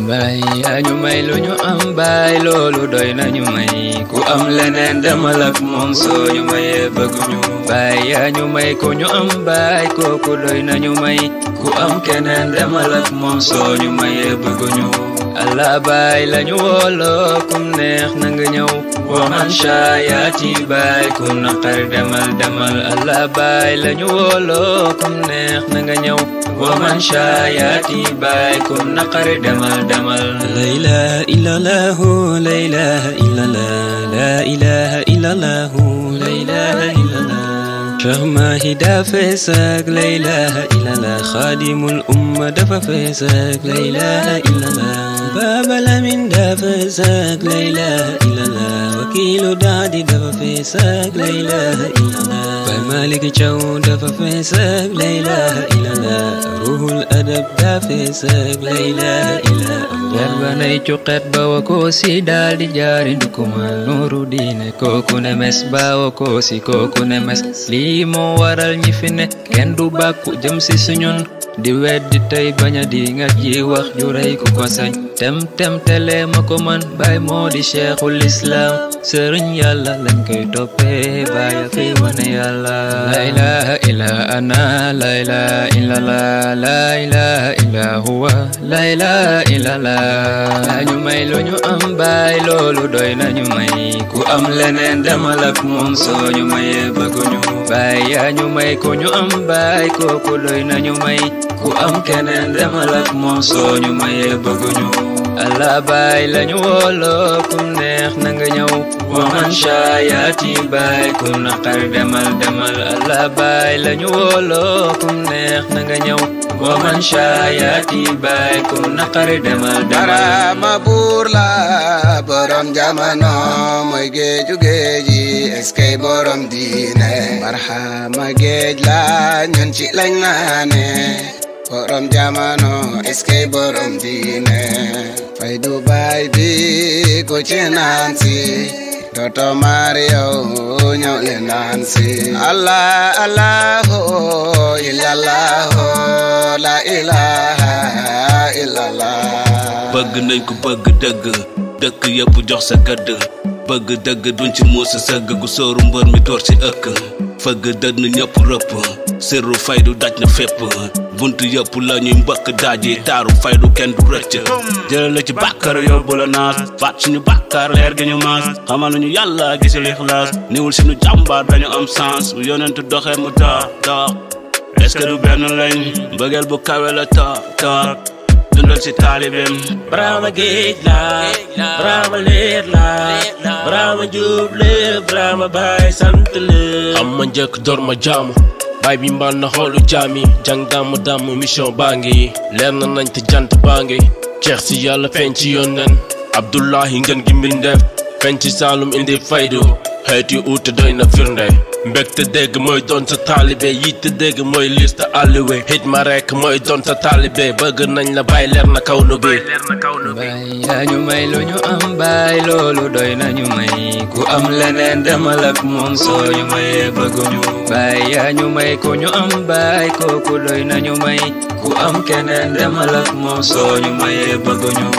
Bay ñu may lu ñu am bay loolu doy nañu may ku am leneen demal ak moom soo ñu mayee bëgguñu bay ñu may ko ñu am bay kooku doy nañu may ku am keneen demal ak moom soo ñu mayee bëgguñu Allah bay lañu wolo kum neex na nga ñëw wa man shayati bay ku naqar demal Allah bay lañu wolo kum neex na nga ñëw wa man shayati bay ku naqar demal la ilaha illallah la ilaha illallah la ilaha illallah la ilaha illallah شهما هدا فيسك لا إله إلا الله خادم الأمة دفا فيسك لا إله إلا الله باب الأمين دفا فيسك لا إله إلا الله وكيل دادي دفا فيسك لا إله إلا الله مالك جو دفا فيسك لا إله إلا الله روح الأدب دفا فيسك لا إله إلا الله يربني جوقت باوكوسي دال دي جاري دكما نور دين كوكو نمس باوكوسي كوكو نمس lii moo waral ñi fi ne kenn du bàkku jëm si suñun di weddi tey bañ a di nga ji wax ju rëy ku ko sañ tem tele ma ko man baay moo di cheikhul islam sëriñ yàlla lañ koy toppee baaya fi wane yàlla la ilaha illa ana la ilaha illa la la ilaha illa huwa la ilaha illa la ñu may lu ñu am baay loolu doy nañu may ku am leneen demal ak moom soo ñu mayee bëgguñu bay ñu may ko ñu am bay kooku doy nañu may ku am keneen demal ak moom soo ñu mayee bëgguñu Allah bay lañu wolo kum neex na nga ñëw wa man shayati bay ku naqar demal Allah bay lañu wolo kum neex na nga ñëw wa man shayati bay ku naqar demal Barhama buur la borom jamono mooy géeju géeji eskay borom diine Barhama géej la ñun ci lañ naane borom jamono eskay borom diine fay Dubaay bi ko ci naan si Doto Mario ñëw le naan si Allah Allahu illallahu la ilaha illallah bëgg nañ ko bëgg dëgg dëkk yëpp jox sa gëdd bëgg dëgg duñ ci muusa sëgg gu sóoru mbër mi door ci ëkk fëgg dëdd na ñëpp rëpp sirru faydu daj na fépp buntu yëpp la ñuy mbëkk daaji taaru faydu kenn du rëcc jël la ci bàkkar yóbbu la naas faat suñu bàkkar leer gi ñu maas xamal ñu yàlla gisul ixlaas niwul suñu jàmbaar dañu am sens bu yonentu doxee mu dox est-ce que du benn lañ mbëggeel bu kawe la toog dundal ci taalibeem Barhama géej la Barhama leer la Barhama jub leer Barhama baay sant leer am ma njëkk door ma jaamu baay bi mbaan na xoolu jaami jàng damm mission baa ngi leer na nañ te jant baa ngi ceex si yàlla feeñ ci yónneen Abdullahi ngeen gi mbindeef feeñ ci Saalum indi faydu xeeti uute doy na firnde mbégte dégg mooy doon sa taalibe yitte dégg mooy liste alliwe hit ma rek mooy doon sa taalibe bëgg nañ la bay leer na kaw nu bi bay ñu may lu ñu am bay loolu doy nañu may ku am leneen demal ak moom soo ñu mayee bëgguñu bay ñu may ko ñu am bay kooku doy nañu may ku am keneen demal ak moom soo ñu mayee bëgguñu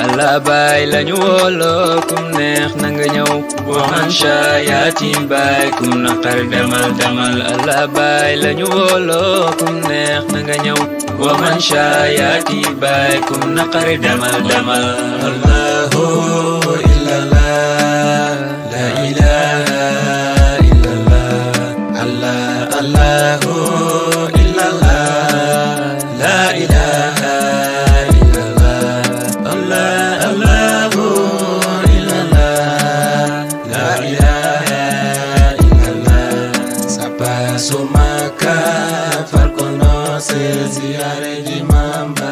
Allah bay lañu wolo kum neex na nga ñëw wa man shayati bay kum naqar demal Allah bay lañu wolo kum neex na nga ñëw wa man shayati bay kum naqar demal Allahu illallah la ilaha illallah Allahu illallah la ilaha Sumaka far conocer ziare di mamba